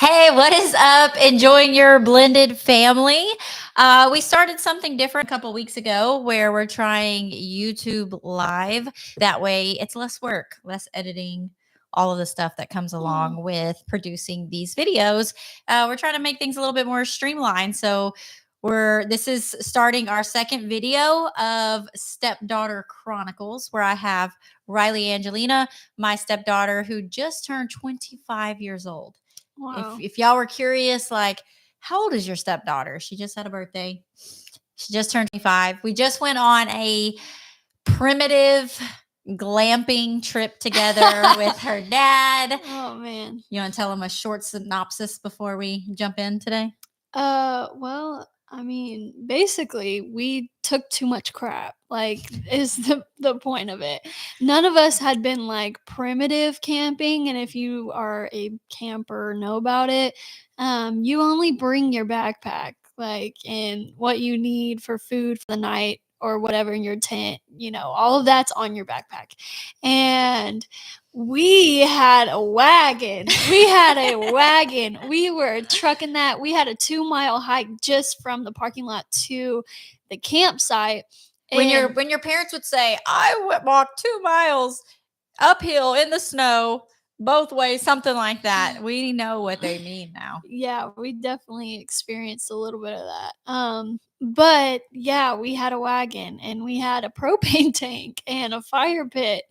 Hey, what is up? Enjoying your blended family. We started something different a couple weeks ago where we're trying YouTube Live. That way, it's less work, less editing, all of the stuff that comes Mm. along with producing these videos. We're trying to make things a little bit more streamlined. So, this is starting our second video of Stepdaughter Chronicles, where I have Ryleigh Angelina, my stepdaughter, who just turned 25 years old. If Wow. if y'all were curious, like, how old is your stepdaughter? She just had a birthday. She just turned 25. We just went on a primitive glamping trip together with her dad. Oh man. You want to tell them a short synopsis before we jump in today? Well, I mean, basically, we took too much crap. Like, is the point of it? None of us had been like primitive camping, and if you are a camper, know about it. You only bring your backpack, like, and what you need for food for the night or whatever in your tent. All of that's on your backpack, and we had a wagon. We had a wagon. We were trucking that. We had a 2-mile hike just from the parking lot to the campsite. When your parents would say, "I walked 2 miles uphill in the snow, both ways," something like that, we know what they mean now. Yeah, we definitely experienced a little bit of that. But yeah, we had a wagon and we had a propane tank and a fire pit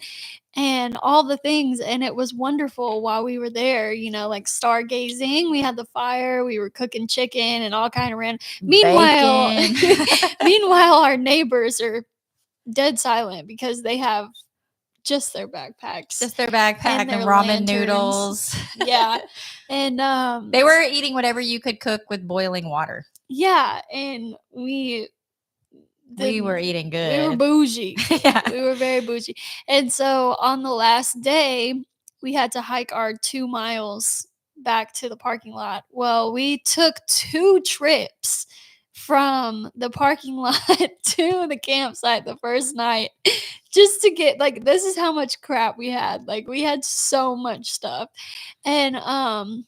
and all the things, and it was wonderful while we were there, like stargazing. We had the fire, we were cooking chicken and all kind of random. Meanwhile, Bacon. meanwhile, our neighbors are dead silent because they have just their backpacks. Just their backpack and their ramen lanterns. noodles. Yeah. And They were eating whatever you could cook with boiling water. yeah, and we were eating good. We were bougie. Yeah. We were very bougie. And so on the last day, we had to hike our 2 miles back to the parking lot. Well, we took 2 trips from the parking lot to the campsite the first night just to get, like, this is how much crap we had. Like, we had so much stuff. And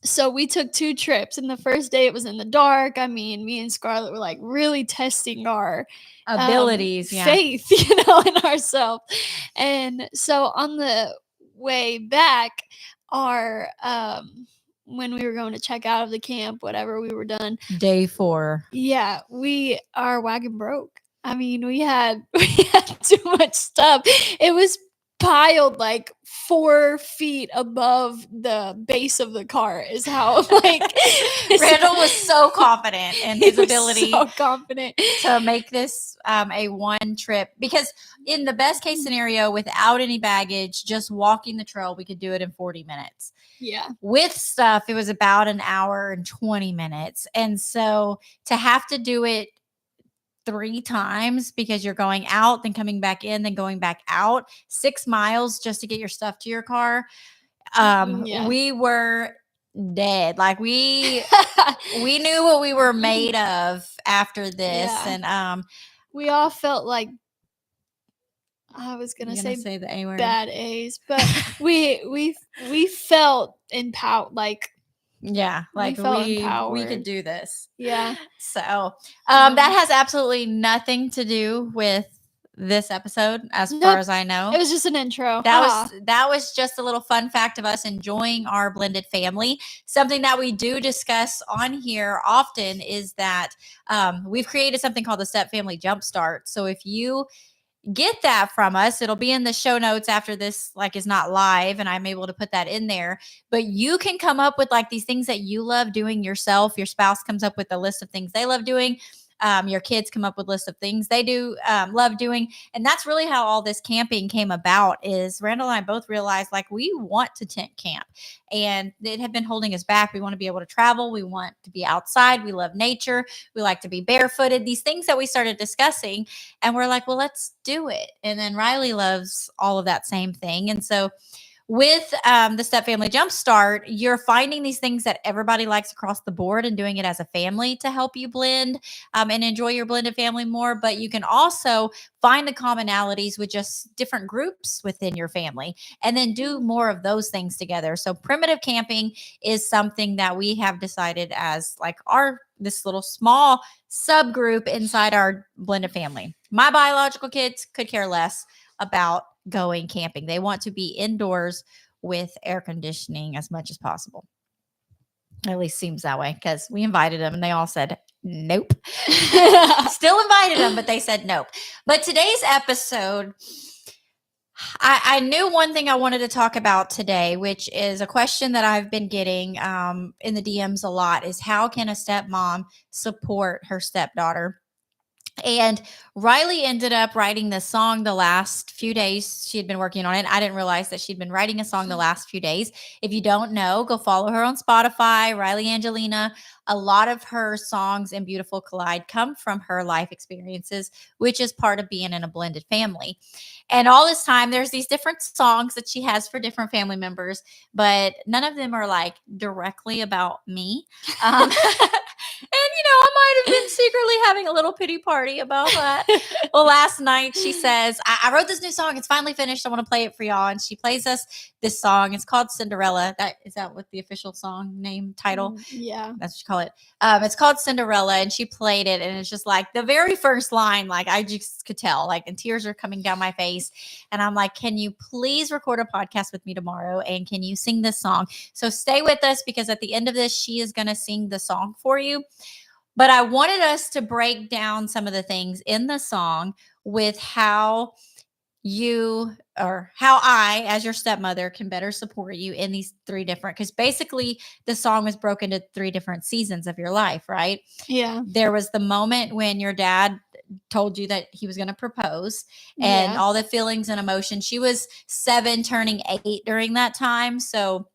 so we took 2 trips, and the first day it was in the dark. I mean, me and Scarlett were like really testing our abilities, faith, in ourselves. And so on the way back, our when we were going to check out of the camp, whatever, we were done. Day 4. Yeah, our wagon broke. I mean, we had too much stuff. It was piled like 4 feet above the base of the car is how, like, Randall was so confident in his ability so confident to make this a one trip, because in the best case scenario, without any baggage, just walking the trail, we could do it in 40 minutes. Yeah. With stuff, it was about an hour and 20 minutes. And so to have to do it 3 times, because you're going out, then coming back in, then going back out, 6 miles just to get your stuff to your car. Yeah. We were dead. Like, we knew what we were made of after this. Yeah. And we all felt like, I was gonna say say the A word. bad A's, but we felt empowered. Like, yeah, like we could do this. Yeah. So that has absolutely nothing to do with this episode, as far as I know. It was just an intro. That was just a little fun fact of us enjoying our blended family. Something that we do discuss on here often is that we've created something called the Step Family JUMPSTART. So if you get that from us, it'll be in the show notes after this, like, is not live, and I'm able to put that in there. But you can come up with like these things that you love doing yourself. Your spouse comes up with a list of things they love doing. Your kids come up with lists of things they do love doing. And that's really how all this camping came about. Is Randall and I both realized, like, we want to tent camp, and it had been holding us back. We want to be able to travel. We want to be outside. We love nature. We like to be barefooted. These things that we started discussing, and we're like, well, let's do it. And then Ryleigh loves all of that same thing. And so with the Step Family Jumpstart, you're finding these things that everybody likes across the board and doing it as a family to help you blend and enjoy your blended family more. But you can also find the commonalities with just different groups within your family and then do more of those things together. So primitive camping is something that we have decided as like this little small subgroup inside our blended family. My biological kids could care less about going camping. They want to be indoors with air conditioning as much as possible. At least seems that way, because we invited them and they all said nope. Still invited them, but they said nope. But today's episode, I knew one thing I wanted to talk about today, which is a question that I've been getting in the DMs a lot, is how can a stepmom support her stepdaughter? And Ryleigh ended up writing this song the last few days. She had been working on it. I didn't realize that she'd been writing a song the last few days. If you don't know, go follow her on Spotify, Ryleigh Angelina. A lot of her songs in Beautiful Collide come from her life experiences, which is part of being in a blended family. And all this time, there's these different songs that she has for different family members, but none of them are like directly about me. And, I might have been secretly having a little pity party about that. Well, last night she says, I wrote this new song. It's finally finished. I want to play it for y'all. And she plays us this song. It's called Cinderella. Is that what the official song name title? Yeah. That's what you call it. It's called Cinderella. And she played it. And it's just like the very first line, like I just could tell, like, and tears are coming down my face. And I'm like, can you please record a podcast with me tomorrow? And can you sing this song? So stay with us, because at the end of this, she is going to sing the song for you. But I wanted us to break down some of the things in the song with how I, as your stepmother, can better support you in these three different, because basically the song was broken into three different seasons of your life, right? Yeah. There was the moment when your dad told you that he was going to propose and all the feelings and emotions. She was 7 turning 8 during that time. So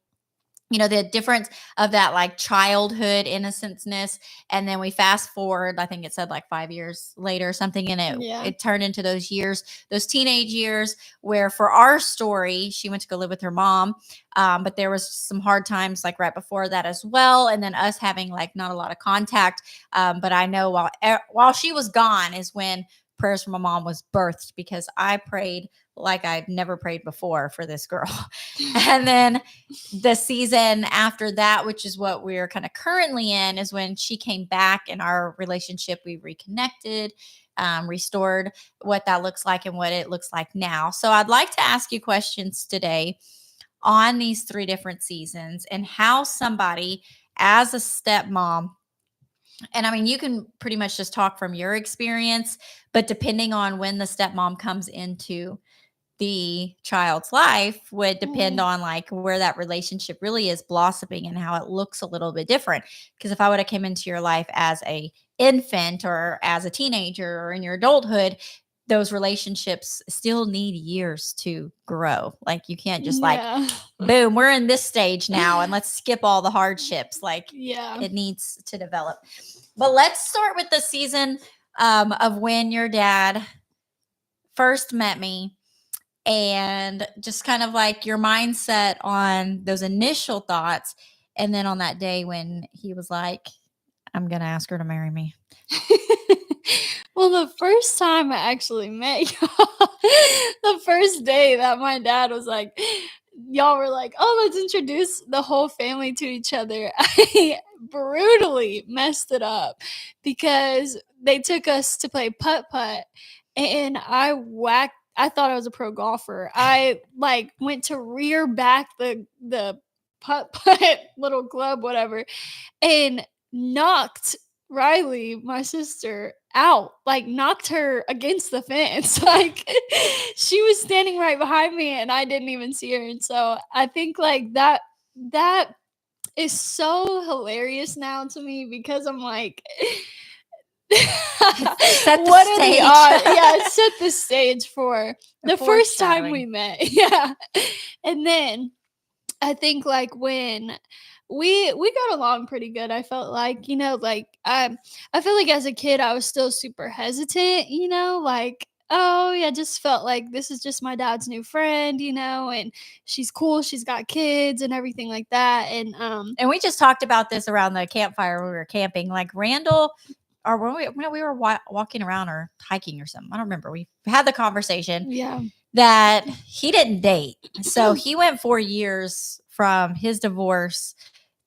the difference of that like childhood innocenceness. And then we fast forward, I think it said like 5 years later or something. And it turned into those years, those teenage years where for our story, she went to go live with her mom. But there was some hard times like right before that as well. And then us having like not a lot of contact. But I know while she was gone is when Prayers from a Mom was birthed, because I prayed like I'd never prayed before for this girl. And then the season after that, which is what we're kind of currently in, is when she came back and our relationship, we reconnected, restored what that looks like and what it looks like now. So I'd like to ask you questions today on these 3 different seasons and how somebody as a stepmom, and I mean, you can pretty much just talk from your experience, but depending on when the stepmom comes into the child's life would depend on like where that relationship really is blossoming and how it looks a little bit different. Because if I would have come into your life as a infant or as a teenager or in your adulthood, those relationships still need years to grow. Like you can't just like, boom, we're in this stage now and let's skip all the hardships. Like it needs to develop. But let's start with the season of when your dad first met me, and just kind of like your mindset on those initial thoughts. And then on that day when he was like, I'm going to ask her to marry me. Well, the first time I actually met y'all, the first day that my dad was like, y'all were like, oh, let's introduce the whole family to each other. I brutally messed it up because they took us to play putt-putt and I thought I was a pro golfer. I like went to rear back the putt-putt little club, whatever, and knocked Ryleigh, my sister, out, like knocked her against the fence. Like she was standing right behind me and I didn't even see her. And so I think like that is so hilarious now to me because I'm like, what are the odds? Yeah, it set the stage for the first time we met. Yeah. And then I think like when we got along pretty good. I felt like, like I feel like as a kid I was still super hesitant, like oh yeah, just felt like this is just my dad's new friend, and she's cool, she's got kids and everything like that. And we just talked about this around the campfire when we were camping. Like Randall, or when we were walking around or hiking or something. I don't remember. We had the conversation yeah. that he didn't date. So he went 4 years from his divorce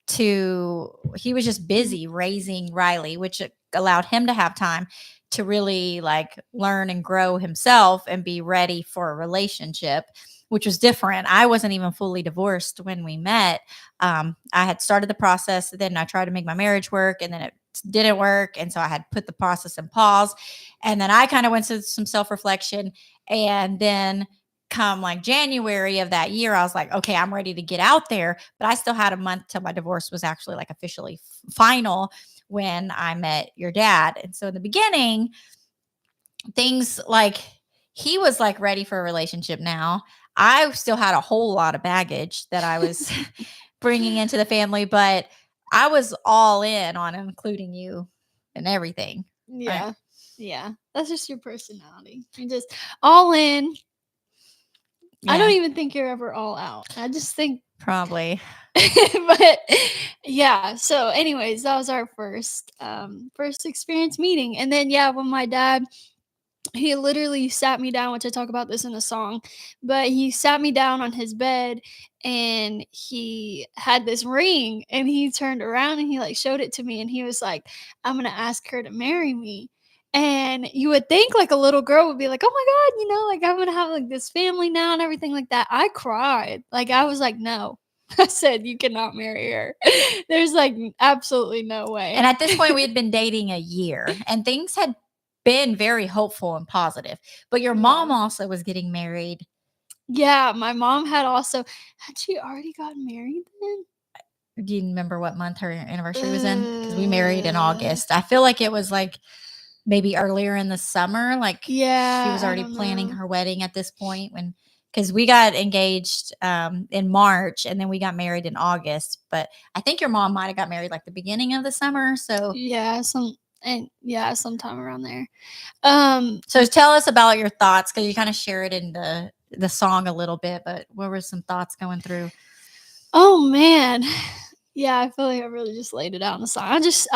to he was just busy raising Ryleigh, which allowed him to have time to really like learn and grow himself and be ready for a relationship, which was different. I wasn't even fully divorced when we met. I had started the process, then I tried to make my marriage work, and then it didn't work, and so I had put the process in pause. And then I kind of went to some self-reflection, and then come like January of that year, I was like, okay, I'm ready to get out there. But I still had a month till my divorce was actually like officially final when I met your dad. And so in the beginning, things like he was like ready for a relationship now. I still had a whole lot of baggage that I was bringing into the family, but I was all in on including you and everything. Yeah. Yeah. That's just your personality. You're just all in. I don't even think you're ever all out. I just think probably. but yeah, so anyways, that was our first experience meeting. And then when my dad, he literally sat me down, which I talk about this in a song, but he sat me down on his bed and he had this ring and he turned around and he like showed it to me and he was like, I'm gonna ask her to marry me. And you would think like a little girl would be like, oh my God, like I'm gonna have like this family now and everything like that. I cried. Like I was like, no. I said, you cannot marry her. There's like absolutely no way. And at this point, we had been dating a year and things had been very hopeful and positive. But your mom also was getting married. Yeah, my mom had she already gotten married then? Do you remember what month her anniversary was in? Because we married in August. I feel like it was like maybe earlier in the summer. Like she was already planning her wedding at this point because we got engaged in March and then we got married in August. But I think your mom might have got married like the beginning of the summer. So yeah, sometime around there. So tell us about your thoughts because you kind of share it in the song a little bit. But what were some thoughts going through? Oh man. Yeah, I feel like I really just laid it out in the song. I'll just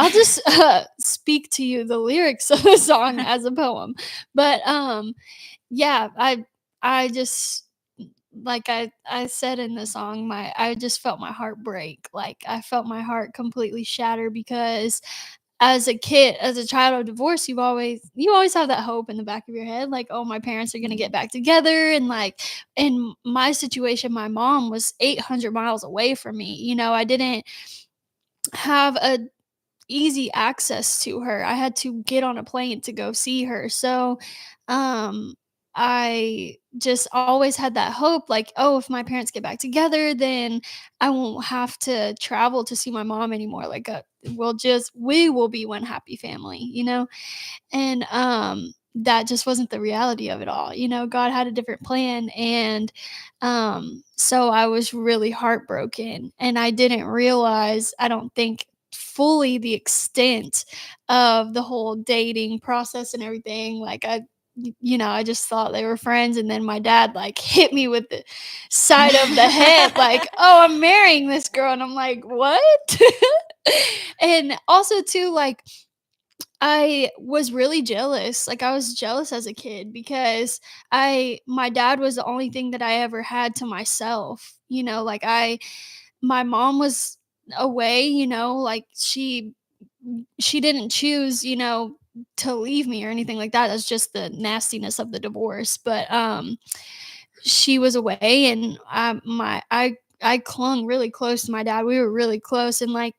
speak to you the lyrics of the song as a poem. But yeah, I just like I said in the song, I just felt my heart break. Like I felt my heart completely shatter because as a child of divorce, you always have that hope in the back of your head, like, oh, my parents are gonna get back together. And like in my situation, my mom was 800 miles away from me. I didn't have a easy access to her. I had to get on a plane to go see her. So, I just always had that hope like, oh, if my parents get back together, then I won't have to travel to see my mom anymore. Like, we will be one happy family. And that just wasn't the reality of it all. God had a different plan. And so I was really heartbroken. And I didn't realize, I don't think, fully the extent of the whole dating process and everything. Like I just thought they were friends, and then my dad like hit me with the side of the head like, oh, I'm marrying this girl. And I'm like, what? And also too, like, I was really jealous. Like I was jealous as a kid because my dad was the only thing that I ever had to myself. Like my mom was away, like she didn't choose, to leave me or anything like that. That's just the nastiness of the divorce. But she was away and I clung really close to my dad. We were really close, and like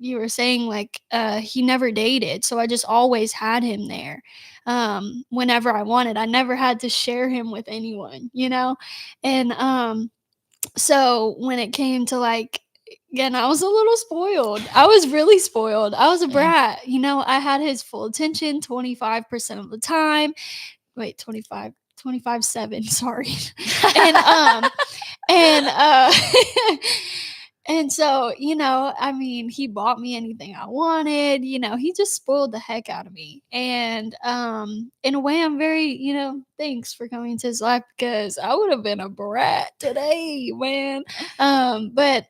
you were saying, like he never dated, so I just always had him there whenever I wanted. I never had to share him with anyone. And so when it came to like, again, I was a little spoiled. I was really spoiled. I was a brat. I had his full attention 25% of the time. Wait, 25/7, sorry. And and And so, I mean, he bought me anything I wanted, he just spoiled the heck out of me. And in a way I'm very, thanks for coming into his life because I would have been a brat today, man. But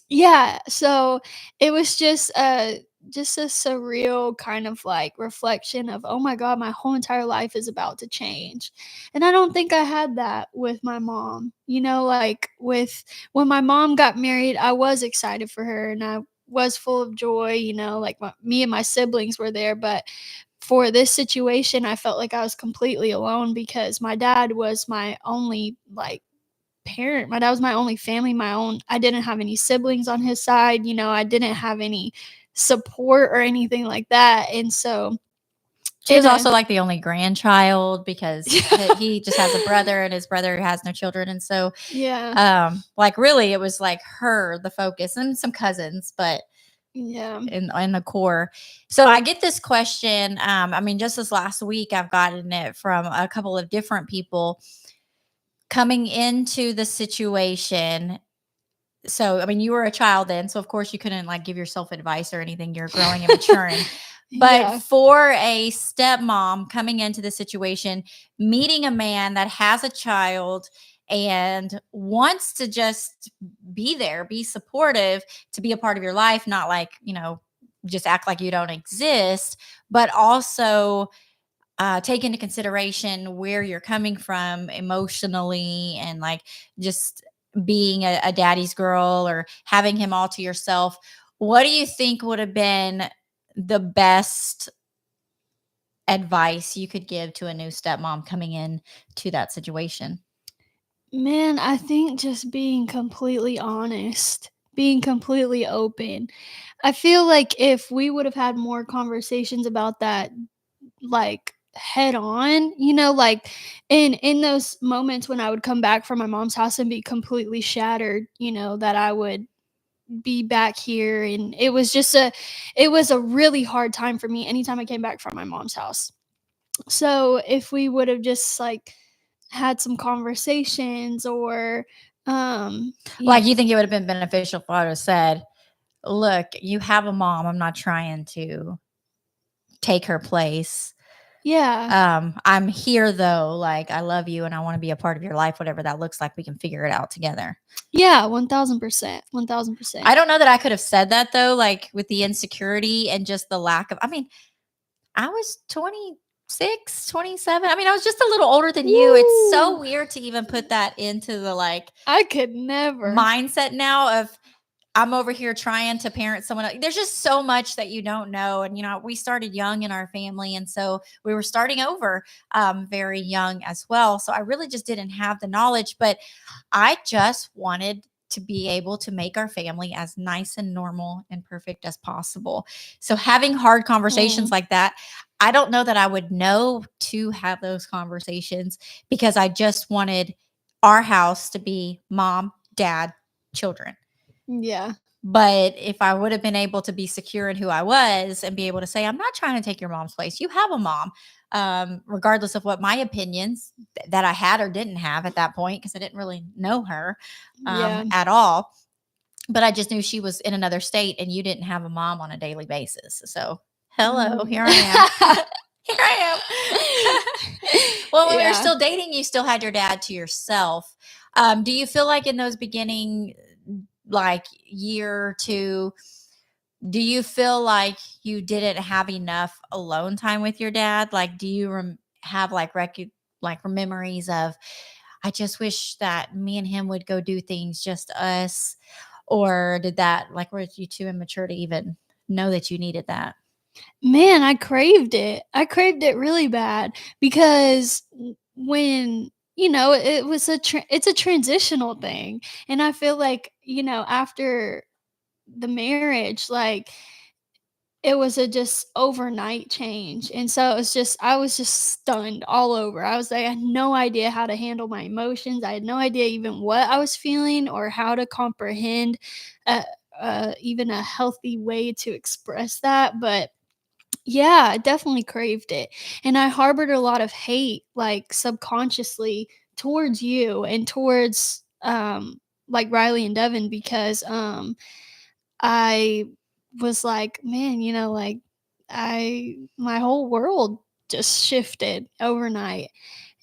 yeah, so it was just a surreal kind of like reflection of, oh my God, my whole entire life is about to change. And I don't think I had that with my mom. Like with when my mom got married, I was excited for her and I was full of joy, like me and my siblings were there. But for this situation, I felt like I was completely alone because my dad was my only like parent. My dad was my only family, I didn't have any siblings on his side, I didn't have any support or anything like that. And so She was in a also like the only grandchild because he just has a brother and his brother has no children. And so, yeah. like really it was like her, the focus, and some cousins, but Yeah. in the core. So I get this question. I mean, just this last week, I've gotten it from a couple of different people coming into the situation. So, I mean, you were a child then, so of course you couldn't like give yourself advice or anything. You're growing and maturing. But Yeah. for a stepmom coming into the situation, meeting a man that has a child and wants to just be there, be supportive, to be a part of your life, not like, just act like you don't exist, but also take into consideration where you're coming from emotionally and like just being a daddy's girl or having him all to yourself. What do you think would have been the best advice you could give to a new stepmom coming in to that situation? Man, I think just being completely honest, being completely open. I feel like if we would have had more conversations about that, like head on, like in those moments when I would come back from my mom's house and be completely shattered, that I would be back here, and it was a really hard time for me anytime I came back from my mom's house. So if we would have just like had some conversations or Like, you think it would have been beneficial if I would have said, look, you have a mom. I'm not trying to take her place. yeah. I'm here though. Like, I love you and I want to be a part of your life, whatever that looks like. We can figure it out together. Yeah, 1000%. 1000%. I don't know that I could have said that though, like with the insecurity and just the lack of, I mean, I was 26, 27. I mean, I was just a little older than you. It's so Woo! weird to even put that into the like I could never. mindset now of I'm over here trying to parent someone else. There's just so much that you don't know. And, we started young in our family. And so we were starting over very young as well. So I really just didn't have the knowledge, but I just wanted to be able to make our family as nice and normal and perfect as possible. So having hard conversations Mm, like that, I don't know that I would know to have those conversations because I just wanted our house to be mom, dad, children. yeah. But if I would have been able to be secure in who I was and be able to say, I'm not trying to take your mom's place. You have a mom, regardless of what my opinions that I had or didn't have at that point, because I didn't really know her Yeah. at all. But I just knew she was in another state and you didn't have a mom on a daily basis. So, hello, Mm. here I am. Here I am. Well, when we were Yeah. still dating, you still had your dad to yourself. Do you feel like in those beginning, like year or two, do you feel like you didn't have enough alone time with your dad? Like, do you have like memories of, I just wish that me and him would go do things just us, or did that like were you too immature to even know that you needed that? Man, I craved it. I craved it really bad because when it was it's a transitional thing, and I feel like after the marriage, like it was a just overnight change, and so it was just I was just stunned all over. I was like, I had no idea how to handle my emotions. I had no idea even what I was feeling or how to comprehend, uh, even a healthy way to express that. But yeah, I definitely craved it. And I harbored a lot of hate, like subconsciously towards you and towards like Ryleigh and Devin, because I was like, man, like my whole world just shifted overnight.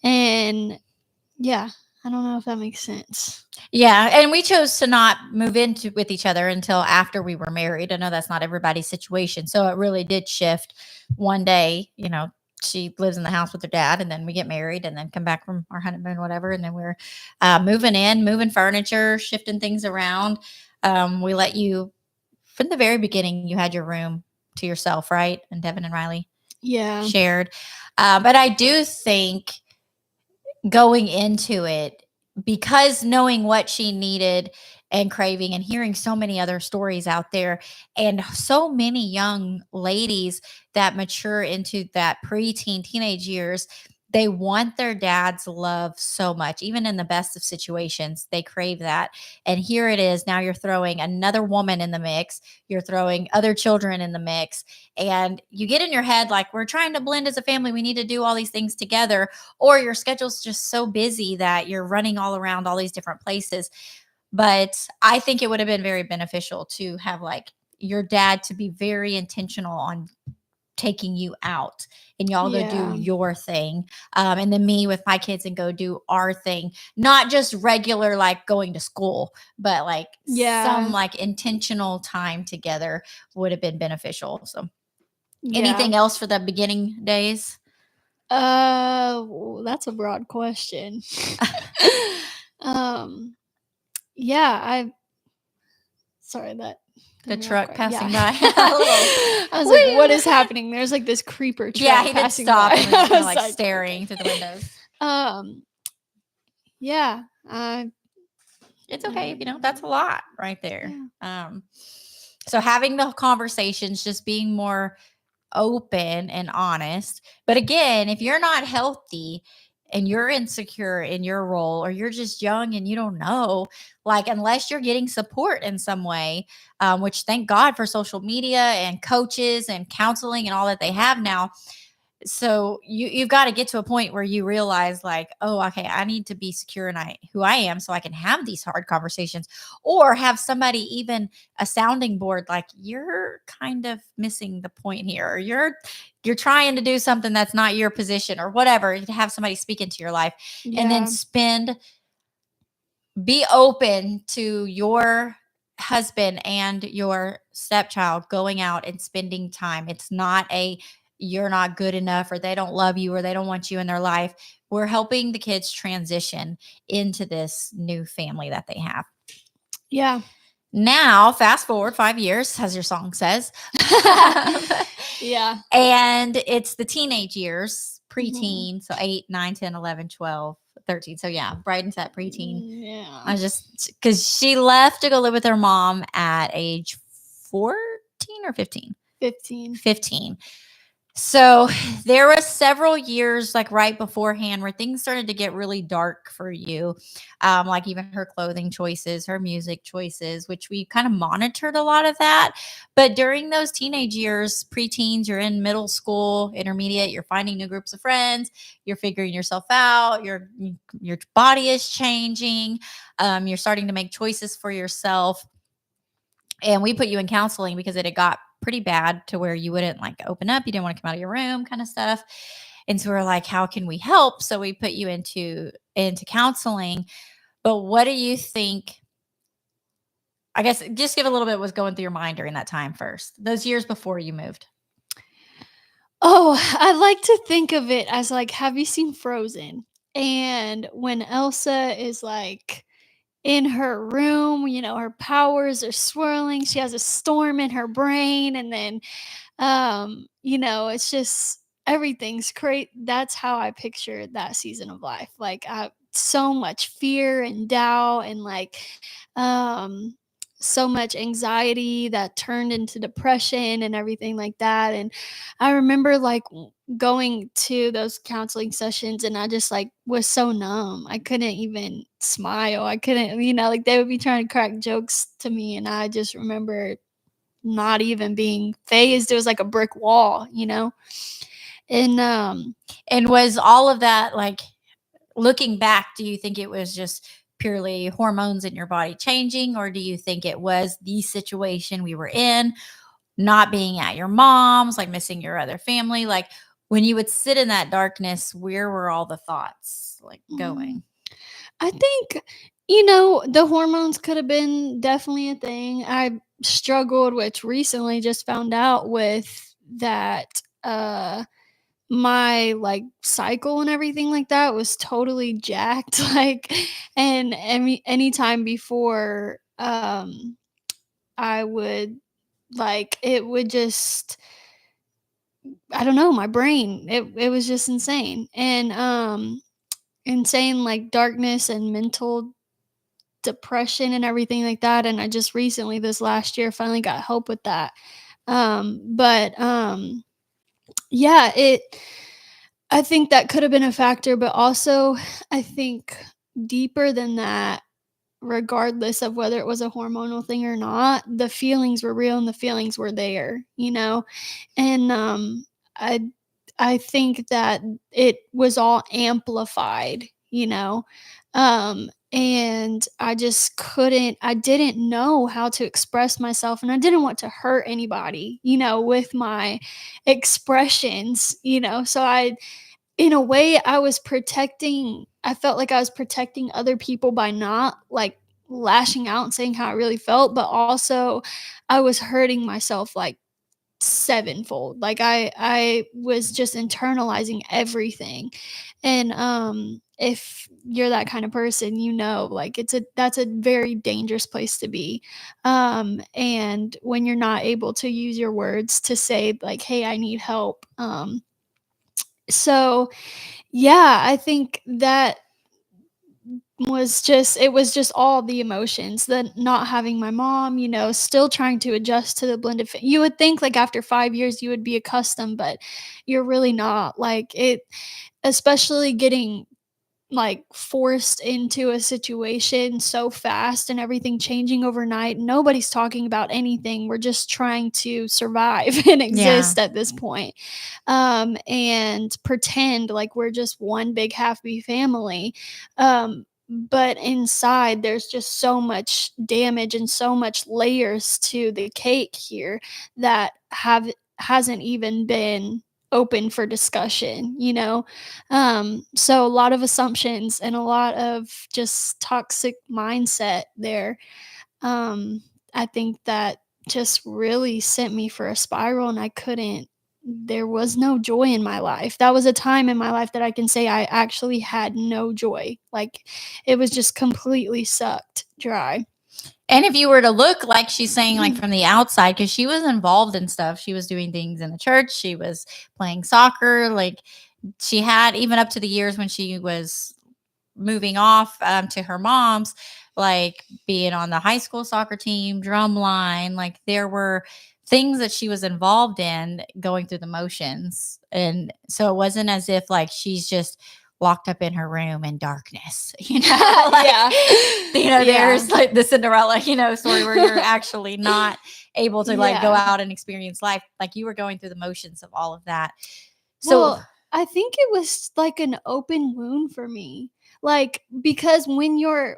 And yeah, I don't know if that makes sense. Yeah, and we chose to not move into with each other until after we were married. I know that's not everybody's situation, so it really did shift one day. She lives in the house with her dad, and then we get married, and then come back from our honeymoon, whatever, and then we're moving furniture, shifting things around. We let you from the very beginning. You had your room to yourself, right? And Devin and Ryleigh Yeah. shared, but I do think going into it, because knowing what she needed and craving and hearing so many other stories out there, and so many young ladies that mature into that preteen teenage years, they want their dad's love so much. Even in the best of situations, they crave that. And here it is, now you're throwing another woman in the mix, you're throwing other children in the mix, and you get in your head like, we're trying to blend as a family, we need to do all these things together, or your schedule's just so busy that you're running all around all these different places. But I think it would have been very beneficial to have like your dad to be very intentional on taking you out, and y'all go do Yeah. your thing. And then me with my kids and go do our thing, not just regular like going to school, but like some like intentional time together would have been beneficial. So anything else for the beginning days? That's a broad question. Yeah, sorry, that The truck passing by. I was like, what is happening? There's like this creeper truck. Yeah, he did stop and was just kind of like like, staring through the windows. Yeah, it's okay. That's a lot right there. So having the conversations, just being more open and honest. But again, if you're not healthy and you're insecure in your role, or you're just young and you don't know, like, unless you're getting support in some way, which thank God for social media and coaches and counseling and all that they have now. So you've got to get to a point where you realize like, oh, okay, I need to be secure in who I am so I can have these hard conversations, or have somebody, even a sounding board, like, you're kind of missing the point here, or you're trying to do something that's not your position, or whatever, to have somebody speak into your life. And then be open to your husband and your stepchild going out and spending time. It's not you're not good enough, or they don't love you, or they don't want you in their life. We're helping the kids transition into this new family that they have. Yeah. Now, fast forward 5 years, as your song says. Yeah. And it's the teenage years, preteen. So 8, 9, 10, 11, 12, 13. So yeah, right into that preteen. Yeah. I just, because she left to go live with her mom at age 14 or 15? 15. So there was several years like right beforehand where things started to get really dark for you. Like even her clothing choices, her music choices, which we kind of monitored a lot of that. But during those teenage years, preteens, you're in middle school, intermediate, you're finding new groups of friends, you're figuring yourself out, your body is changing, you're starting to make choices for yourself. And we put you in counseling because it had got pretty bad to where you wouldn't like open up. You didn't want to come out of your room, kind of stuff. And so we're like, how can we help? So we put you into counseling. But what do you think? I guess just give a little bit what was going through your mind during that time first, those years before you moved. Oh, I like to think of it as like, have you seen Frozen? And when Elsa is like in her room, her powers are swirling. She has a storm in her brain, and then it's just everything's great. That's how I picture that season of life. Like so much fear and doubt, and like so much anxiety that turned into depression and everything like that. And I remember like going to those counseling sessions, and I just like was so numb. I couldn't even smile. I couldn't, like they would be trying to crack jokes to me, and I just remember not even being phased. It was like a brick wall, And was all of that, like, looking back, do you think it was just purely hormones in your body changing, or do you think it was the situation we were in, not being at your mom's, like missing your other family? Like when you would sit in that darkness, where were all the thoughts like going? I think, the hormones could have been definitely a thing. I struggled, which recently just found out with that my like cycle and everything like that was totally jacked. Like, and anytime before I would like it would just, I don't know, my brain, it was just insane. And insane, like darkness and mental depression and everything like that. And I just recently, this last year, finally got help with that. But yeah, I think that could have been a factor, but also I think deeper than that, regardless of whether it was a hormonal thing or not, the feelings were real and the feelings were there. And I I think that it was all amplified. And I didn't know how to express myself, and I didn't want to hurt anybody, with my expressions. So in a way, I felt like I was protecting other people by not like lashing out and saying how I really felt, but also I was hurting myself like sevenfold. Like I was just internalizing everything. And if you're that kind of person, like that's a very dangerous place to be. And when you're not able to use your words to say like, hey, I need help. So yeah, I think that it was just all the emotions, the not having my mom, still trying to adjust to the you would think like after 5 years you would be accustomed, but you're really not. Like it, especially getting like forced into a situation so fast and everything changing overnight. Nobody's talking about anything. We're just trying to survive and Yeah. exist at this point. And pretend like we're just one big happy family. But inside there's just so much damage and so much layers to the cake here that hasn't even been open for discussion. So a lot of assumptions and a lot of just toxic mindset there. um I think that just really sent me for a spiral, and there was no joy in my life. That was a time in my life that I can say I actually had no joy. Like it was just completely sucked dry. And if you were to look, like she's saying, like from the outside, because she was involved in stuff, she was doing things in the church, she was playing soccer, like she had, even up to the years when she was moving off to her mom's, like being on the high school soccer team, drum line, like there were things that she was involved in, going through the motions. And so it wasn't as if like she's just locked up in her room in darkness, like, Yeah. Yeah. there's like the Cinderella, story where you're actually not able to like go Yeah. out and experience life. Like you were going through the motions of all of that. So Well, I think it was like an open wound for me. Like, because when you're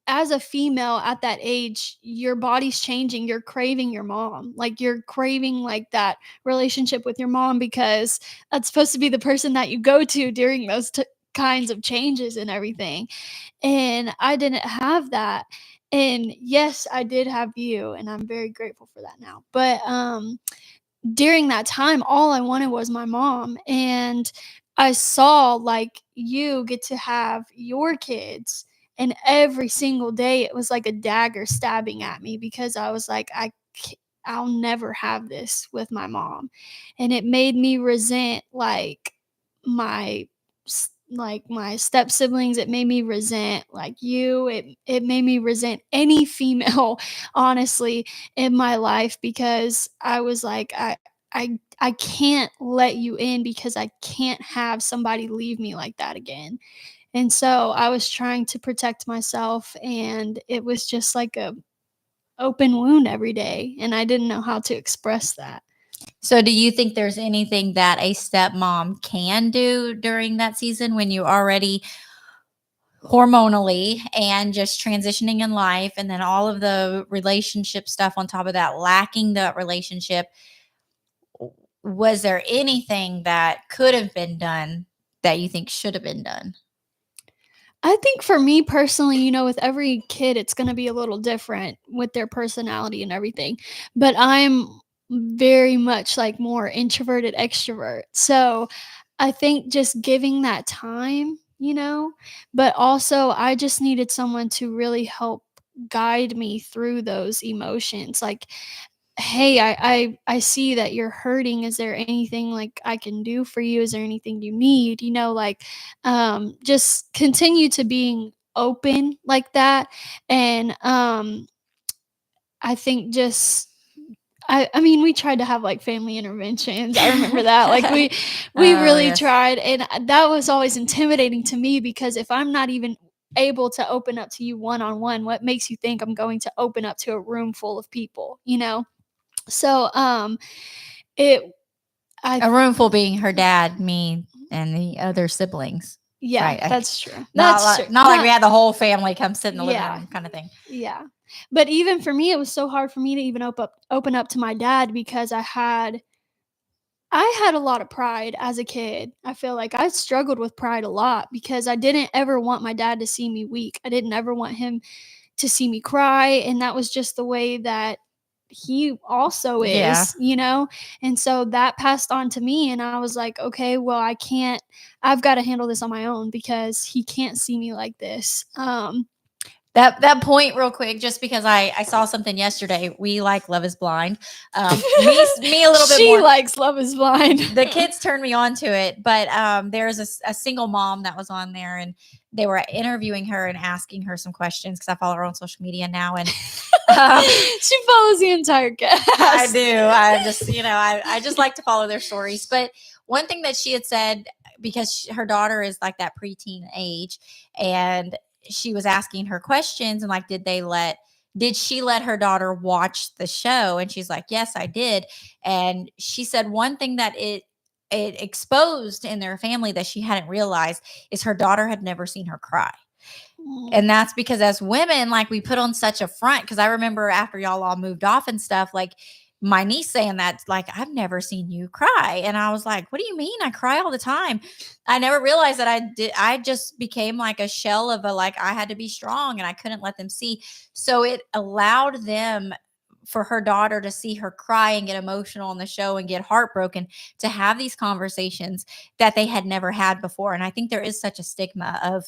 as a female at that age, your body's changing. You're craving your mom. Like, you're craving like that relationship with your mom because that's supposed to be the person that you go to during those kinds of changes and everything. And I didn't have that. And yes, I did have you, and I'm very grateful for that now. But during that time, all I wanted was my mom. And I saw like you get to have your kids. And every single day, it was like a dagger stabbing at me because I was like, I'll never have this with my mom. And it made me resent like my my step siblings. It made me resent like you. It made me resent any female, honestly, in my life, because I was like, I can't let you in because I can't have somebody leave me like that again. And so I was trying to protect myself, and it was just like a open wound every day, and I didn't know how to express that. So do you think there's anything that a stepmom can do during that season when you already hormonally and just transitioning in life, and then all of the relationship stuff on top of that, lacking the relationship, was there anything that could have been done that you think should have been done? I think for me personally, with every kid, it's going to be a little different with their personality and everything. But I'm very much like more introverted extrovert. So I think just giving that time, but also I just needed someone to really help guide me through those emotions. Like, hey, I see that you're hurting. Is there anything like I can do for you? Is there anything you need? Like just continue to being open like that. And I think just I mean, we tried to have like family interventions. I remember that. Like we Oh, really yes. tried, and that was always intimidating to me because if I'm not even able to open up to you one on one, what makes you think I'm going to open up to a room full of people? So, it I A room full being her dad, me, and the other siblings. yeah, Right. that's true. Not That's like true. not like we had the whole family come sit in the living Yeah, room kind of thing. yeah. But even for me, it was so hard for me to even open up to my dad because I had a lot of pride as a kid. I feel like I struggled with pride a lot because I didn't ever want my dad to see me weak. I didn't ever want him to see me cry, and that was just the way that he also Yeah. is. And so that passed on to me, and I was like, okay, well, I've got to handle this on my own because he can't see me like this. That point real quick, just because I saw something yesterday. We like Love is Blind. Me a little bit She more. likes Love is Blind. The kids turned me on to it, but there's a single mom that was on there, and they were interviewing her and asking her some questions because I follow her on social media now, and She follows the entire cast. I do. I just, I just like to follow their stories. But one thing that she had said, because her daughter is like that preteen age, and she was asking her questions and like, did she let her daughter watch the show? And she's like, yes, I did. And she said one thing that it exposed in their family that she hadn't realized is her daughter had never seen her cry. And that's because as women, like we put on such a front. Because I remember after y'all all moved off and stuff, like my niece saying that, like, I've never seen you cry. And I was like, what do you mean? I cry all the time. I never realized that I did. I just became like a shell of like, I had to be strong and I couldn't let them see. So it allowed them, for her daughter to see her cry and get emotional on the show and get heartbroken, to have these conversations that they had never had before. And I think there is such a stigma of,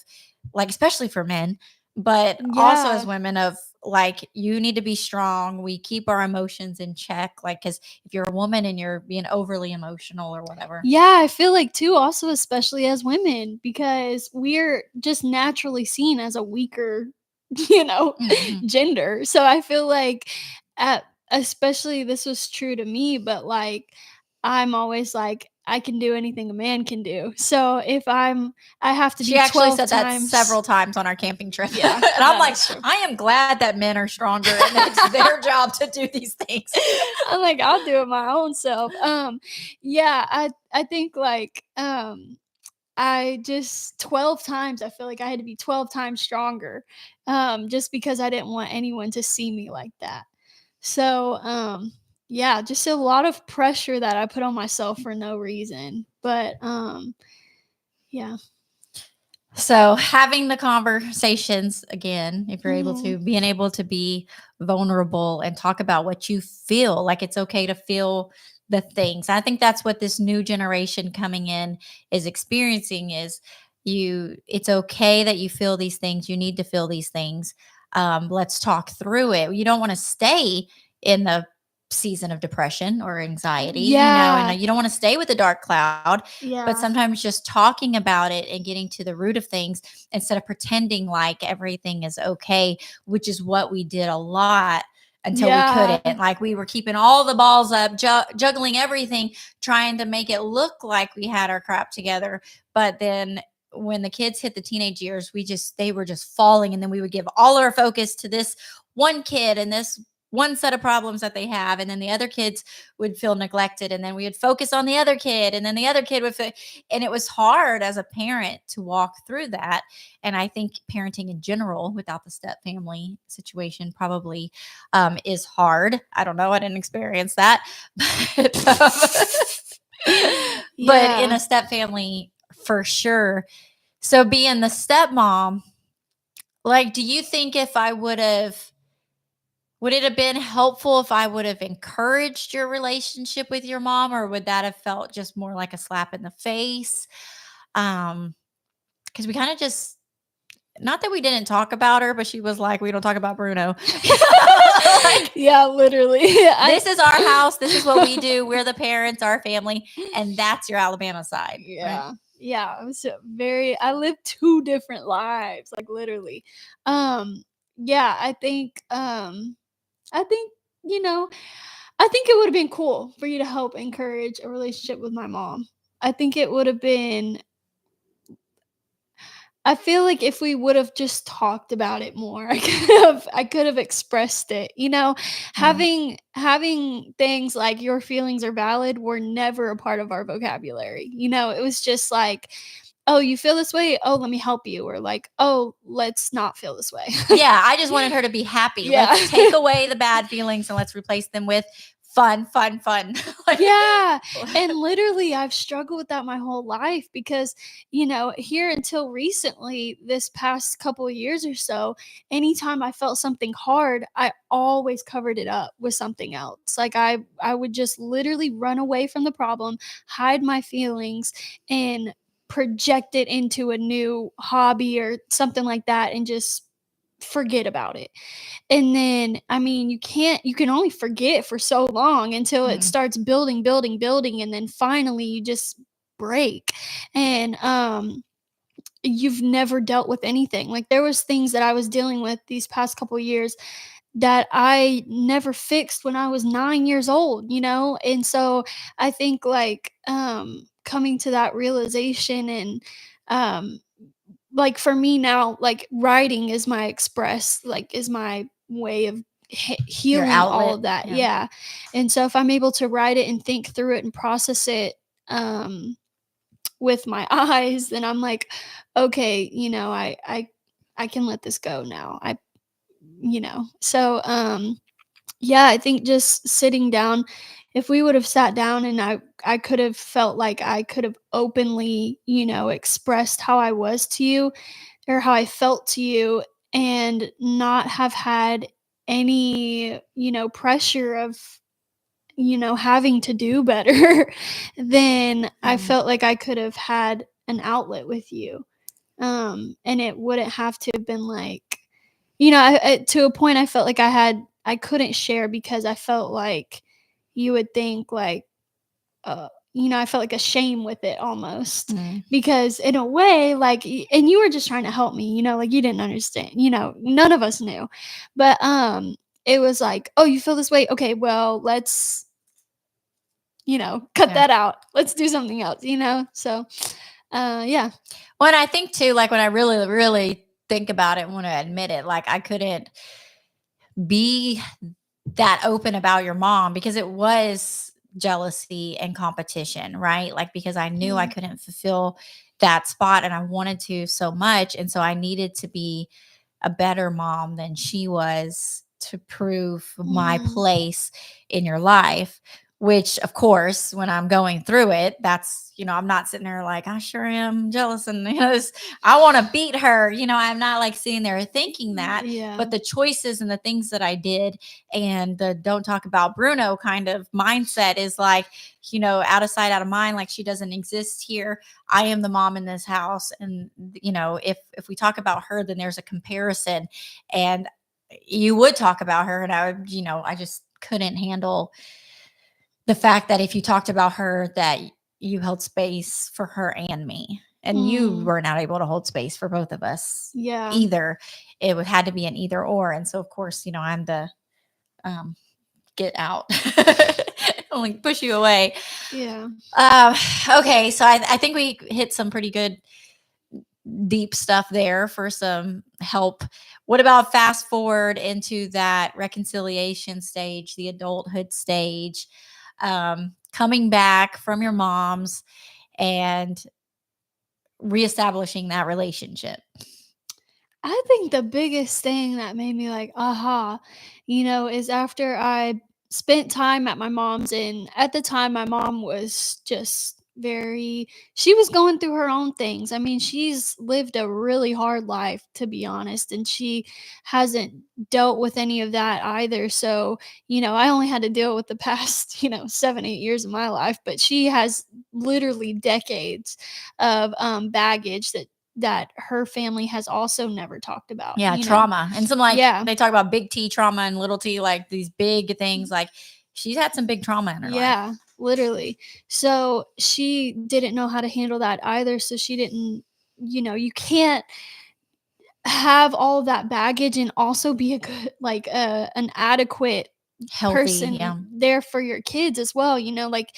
like, especially for men, but also as women, of like, you need to be strong. We keep our emotions in check. Like, because if you're a woman and you're being overly emotional or whatever. Yeah, I feel like too, also especially as women, because we're just naturally seen as a weaker, gender. So I feel like, especially this was true to me, but like I'm always like I can do anything a man can do. So if I have to She be actually 12 said that times several times on our camping trip. Yeah, and I'm like, that's true. I am glad that men are stronger and it's their job to do these things. I'm like, I'll do it my own self. Yeah, I think like I just 12 times, I feel like I had to be 12 times stronger, just because I didn't want anyone to see me like that. So, yeah, just a lot of pressure that I put on myself for no reason. But, yeah. So having the conversations again, if you're able Mhm. to, being able to be vulnerable and talk about what you feel, like it's okay to feel the things. I think that's what this new generation coming in is experiencing, is it's okay that you feel these things. You need to feel these things. Let's talk through it. You don't want to stay in the season of depression or anxiety, Yeah. and you don't want to stay with the dark cloud. But Yeah. sometimes just talking about it and getting to the root of things instead of pretending like everything is okay, which is what we did a lot until we couldn't. Like we were keeping all the balls up, juggling everything, trying to make it look like we had our crap together. But then when the kids hit the teenage years, they were just falling. And then we would give all our focus to this one kid and this one set of problems that they have, and then the other kids would feel neglected, and then we would focus on the other kid, and then the other kid would feel, and it was hard as a parent to walk through that. And I think parenting in general without the step family situation probably is hard. I don't know, I didn't experience that. But in a step family, for sure. So being the stepmom, like, do you think if I would it have been helpful if I would have encouraged your relationship with your mom, or would that have felt just more like a slap in the face? Because we kind of just, not that we didn't talk about her, but she was like, we don't talk about Bruno. Like, yeah, literally. This is our house. This is what we do. We're the parents, our family, and that's your Alabama side. Yeah. Right? Yeah. I was I lived 2 different lives, like literally. Yeah, I think, you know, I think it would have been cool for you to help encourage a relationship with my mom. I think it would have been I feel like if we would have just talked about it more, I could have expressed it. You know, having things like your feelings are valid were never a part of our vocabulary. You know, it was just like, oh, you feel this way? Oh, let me help you. Or like, oh, let's not feel this way. Yeah, I just wanted her to be happy. Yeah. Let's take away the bad feelings and let's replace them with fun. Like, Yeah. And literally, I've struggled with that my whole life because, you know, here until recently, this past couple of years or so, anytime I felt something hard, I always covered it up with something else. Like I would just literally run away from the problem, hide my feelings, and project it into a new hobby or something like that and just forget about it. And then, I mean, you can only forget for so long until it starts building, building, building, and then finally you just break. And you've never dealt with anything. Like there was things that I was dealing with these past couple years that I never fixed when I was 9 years old, you know? And so I think like coming to that realization and um like for me now, like writing is my is my way of your healing all outlet. of that. Yeah. Yeah. And so if I'm able to write it and think through it and process it um with my eyes, then I'm like, okay, you know, I can let this go now. You know. So yeah, I think just sitting down, if we would have sat down and I could have felt like I could have openly, you know, expressed how I was to you or how I felt to you and not have had any, you know, pressure of, you know, having to do better, then I felt like I could have had an outlet with you. And it wouldn't have to have been like, you know, to a point I felt like I couldn't share because I felt like you would think like, you know, I felt like a shame with it almost because in a way, like, and you were just trying to help me, you know, like you didn't understand, you know, none of us knew, but it was like, oh, you feel this way, okay, well, let's, you know, cut that out. Let's do something else, you know. So, yeah. Well, and I think too, like when I really, really think about it and want to admit it, like I couldn't be that open about your mom because it was jealousy and competition, right? Like because I knew I couldn't fulfill that spot and I wanted to so much. And so I needed to be a better mom than she was to prove my place in your life. Which, of course, when I'm going through it, that's, you know, I'm not sitting there like, I sure am jealous and, you know, I want to beat her. You know, I'm not like sitting there thinking that. Yeah. But the choices and the things that I did and the don't talk about Bruno kind of mindset is like, you know, out of sight, out of mind, like she doesn't exist here. I am the mom in this house. And, you know, if we talk about her, then there's a comparison. And you would talk about her. And I would, you know, I just couldn't handle the fact that if you talked about her, that you held space for her and me. And you were not able to hold space for both of us either. It had to be an either or. And so, of course, you know, I'm the get out. Only push you away. Yeah. Okay. So I think we hit some pretty good deep stuff there for some help. What about fast forward into that reconciliation stage, the adulthood stage, coming back from your mom's and reestablishing that relationship? I think the biggest thing that made me like, aha, is after I spent time at my mom's. And at the time, my mom was just she was going through her own things. I mean, she's lived a really hard life, to be honest, and she hasn't dealt with any of that either. So, I only had to deal with the past, 7, 8 years of my life, but she has literally decades of baggage that her family has also never talked about. Yeah, trauma. And some they talk about big T trauma and little T, like these big things. Like she's had some big trauma in her life. Yeah, literally. So she didn't know how to handle that either. So she didn't, you can't have all of that baggage and also be a good, like an adequate Healthy, person there for your kids as well. Like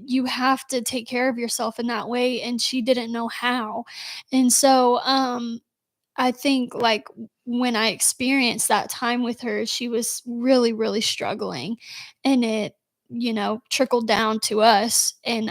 you have to take care of yourself in that way. And she didn't know how. And so, I think like when I experienced that time with her, she was really, really struggling, and it, trickled down to us. And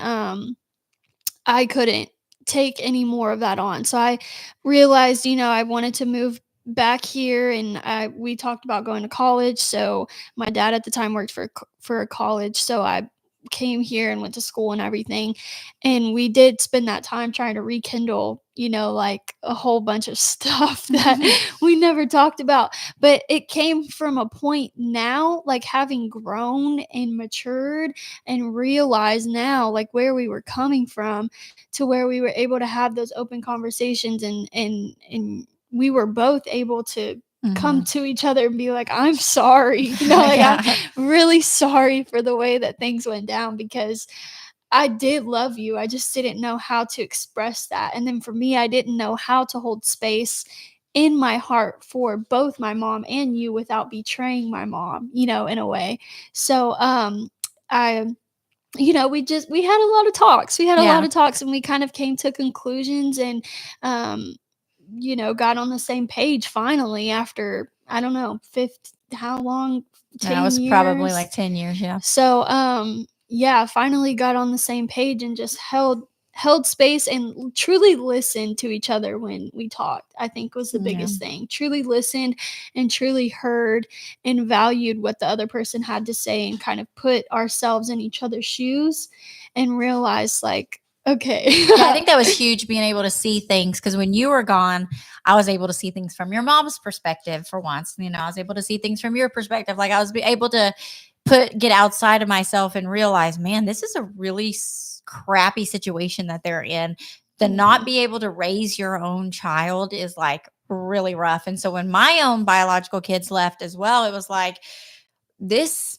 I couldn't take any more of that on. So I realized, I wanted to move back here, and we talked about going to college. So my dad at the time worked for a college, so I came here and went to school and everything. And we did spend that time trying to rekindle, like a whole bunch of stuff that we never talked about. But it came from a point now, like having grown and matured and realized now, like where we were coming from, to where we were able to have those open conversations, and we were both able to come to each other and be like, I'm sorry, Yeah. I'm really sorry for the way that things went down, because I did love you. I just didn't know how to express that. And then for me, I didn't know how to hold space in my heart for both my mom and you without betraying my mom, in a way. So, I we had a lot of talks. We had a lot of talks, and we kind of came to conclusions, and got on the same page finally after, I don't know, how long? 10 That was years? probably like 10 years, yeah. So, yeah, finally got on the same page and just held space and truly listened to each other when we talked. I think was the biggest thing. Truly listened and truly heard and valued what the other person had to say, and kind of put ourselves in each other's shoes and realized, like, okay. Yeah, I think that was huge, being able to see things, because when you were gone, I was able to see things from your mom's perspective for once. I was able to see things from your perspective. Like I was able to get outside of myself and realize, man, this is a really crappy situation that they're in. To not be able to raise your own child is like really rough. And so when my own biological kids left as well, it was like, this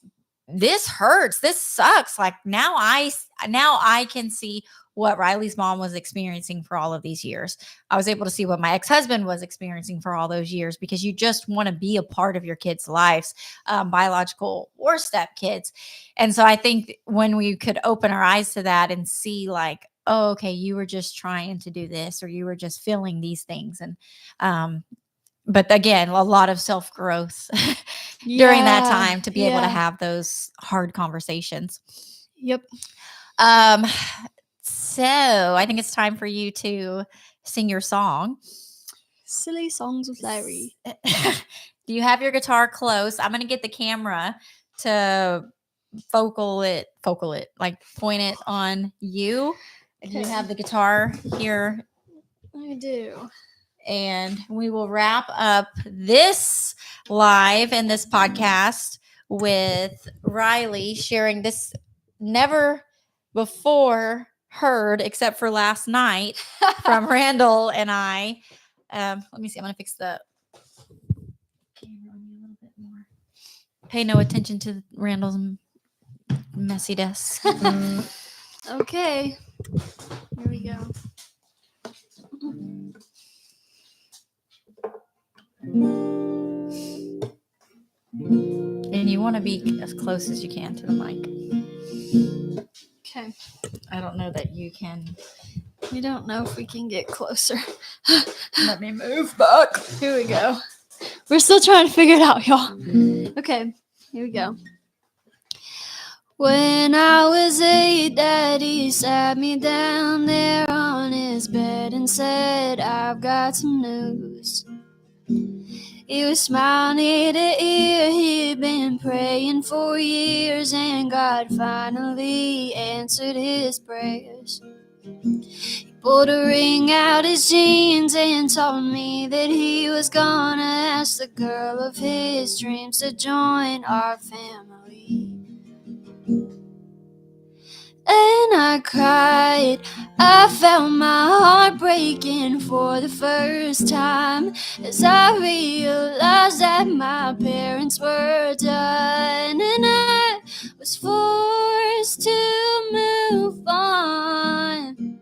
hurts. This sucks. Like now I can see what Ryleigh's mom was experiencing for all of these years. I was able to see what my ex-husband was experiencing for all those years, because you just want to be a part of your kids' lives, biological or step kids. And so I think when we could open our eyes to that and see, like, oh, okay, you were just trying to do this, or you were just feeling these things. And, but again, a lot of self-growth during that time to be able to have those hard conversations. Yep. So I think it's time for you to sing your song. Silly Songs with Ryleigh. Do you have your guitar close? I'm going to get the camera to focal it, like point it on you. Okay. Do you have the guitar here? I do. And we will wrap up this live and this podcast with Ryleigh sharing this never before heard, except for last night, from Randall and I. Let me see. I'm going to fix the camera on you a little bit more. Pay no attention to Randall's messy desk. Okay. Here we go. And you want to be as close as you can to the mic. Okay. I don't know that you can We don't know if we can get closer. Let me move back. Here we go. We're still trying to figure it out, y'all. Okay, here we go. When I was 8, Daddy sat me down there on his bed and said, I've got some news. He was smiling ear to ear, he'd been praying for years, and God finally answered his prayers. He pulled a ring out his jeans and told me that he was gonna ask the girl of his dreams to join our family. And I cried, I felt my heart breaking for the first time as I realized that my parents were done, and I was forced to move on.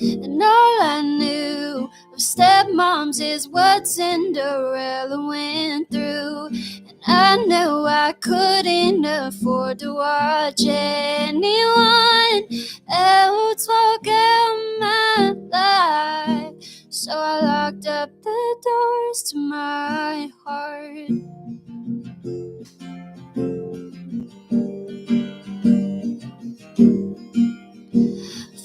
And all I knew of stepmoms is what Cinderella went through. And I knew I couldn't afford to watch anyone else walk out my life. So I locked up the doors to my heart.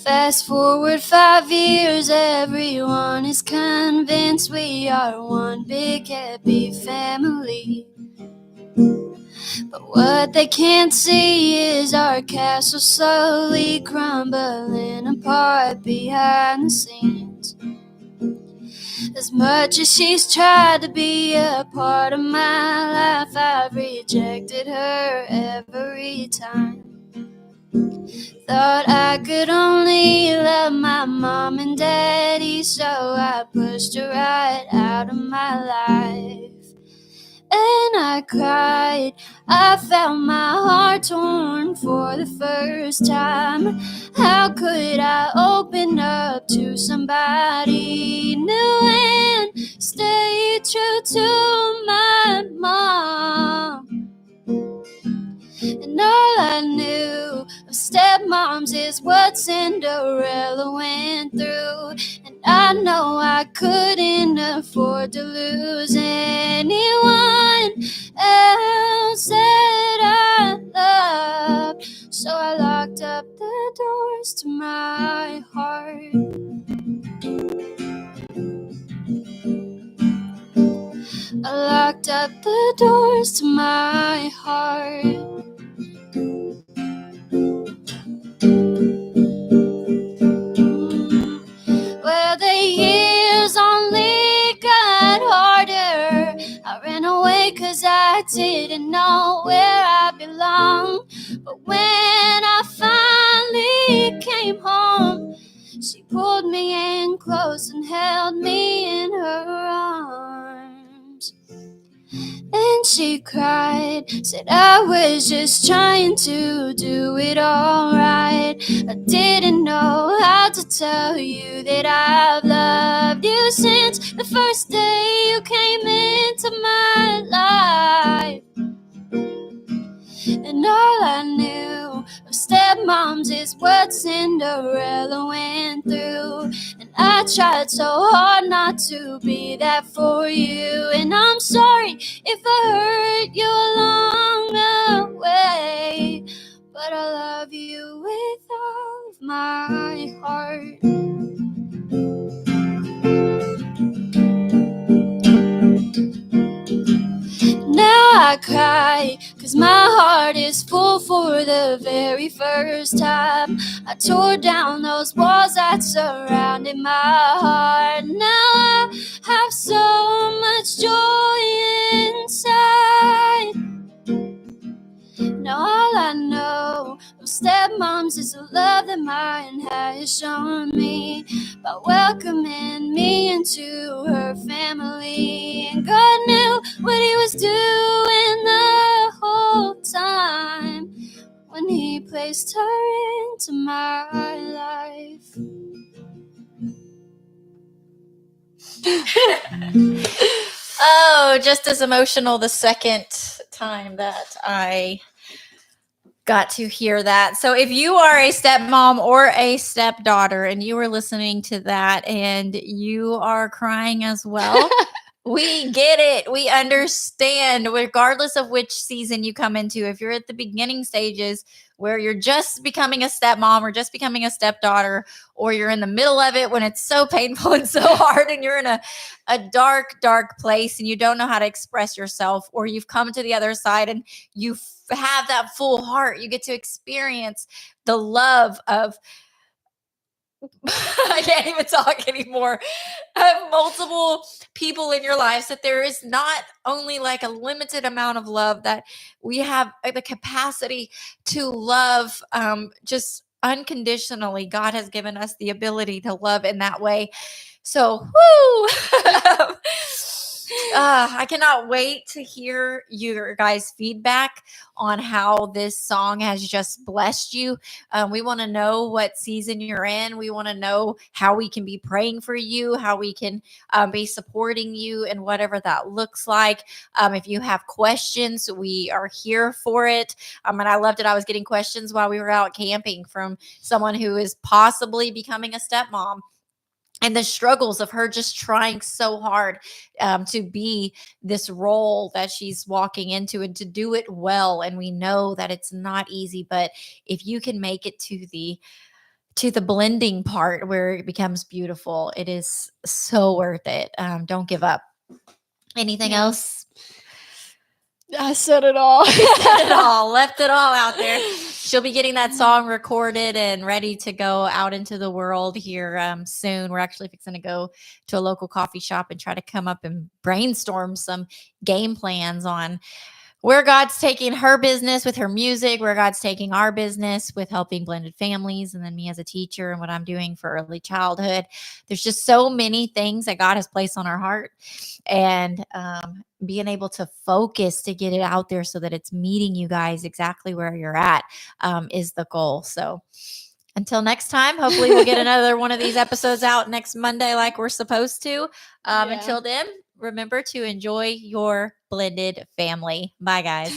Fast forward 5 years, everyone is convinced we are one big happy family. But what they can't see is our castle slowly crumbling apart behind the scenes. As much as she's tried to be a part of my life, I've rejected her every time. Thought I could only love my mom and daddy, so I pushed her right out of my life. And I cried, I felt my heart torn for the first time. How could I open up to somebody new and stay true to my mom? And all I knew of stepmoms is what Cinderella went through. And I know I couldn't afford to lose anyone else that I loved. So I locked up the doors to my heart. I locked up the doors to my heart. Well, the years only got harder. I ran away 'cause I didn't know where I belonged. But when I finally came home, she pulled me in close and held me in her arms. And she cried, said I was just trying to do it all right. I didn't know how to tell you that I've loved you since the first day you came into my life. And all I knew of stepmoms is what Cinderella went through. And I tried so hard not to be that for you. And I'm sorry if I hurt you along the way, but I love you with all of my heart. Now I cry, 'cause my heart is full for the very first time. I tore down those walls that surrounded my heart. Now I have so much joy inside. Now all I know of stepmoms is the love that mine has shown me by welcoming me into her family. And God knew what he was doing the whole time when he placed her into my life. Oh, just as emotional the second time that I Got to hear that. So if you are a stepmom or a stepdaughter and you are listening to that and you are crying as well, we get it. We understand, regardless of which season you come into. If you're at the beginning stages where you're just becoming a stepmom or just becoming a stepdaughter, or you're in the middle of it when it's so painful and so hard and you're in a dark, dark place and you don't know how to express yourself, or you've come to the other side and you have that full heart, you get to experience the love of I can't even talk anymore. Of multiple people in your lives, that there is not only like a limited amount of love, that we have the capacity to love just unconditionally. God has given us the ability to love in that way. So, whoo! I cannot wait to hear your guys' feedback on how this song has just blessed you. We want to know what season you're in. We want to know how we can be praying for you, how we can be supporting you, and whatever that looks like. If you have questions, we are here for it. And I loved it. I was getting questions while we were out camping from someone who is possibly becoming a stepmom, and the struggles of her just trying so hard to be this role that she's walking into and to do it well. And we know that it's not easy, but if you can make it to the blending part where it becomes beautiful, it is so worth it. Don't give up. Anything else? I said it all. Said it all, left it all out there. She'll be getting that song recorded and ready to go out into the world here soon. We're actually fixing to go to a local coffee shop and try to come up and brainstorm some game plans on where God's taking her business with her music, where God's taking our business with helping blended families, and then me as a teacher and what I'm doing for early childhood. There's just so many things that God has placed on our heart, and being able to focus to get it out there so that it's meeting you guys exactly where you're at is the goal. So until next time, hopefully we'll get another one of these episodes out next Monday like we're supposed to. Until then, remember to enjoy your blended family. Bye, guys.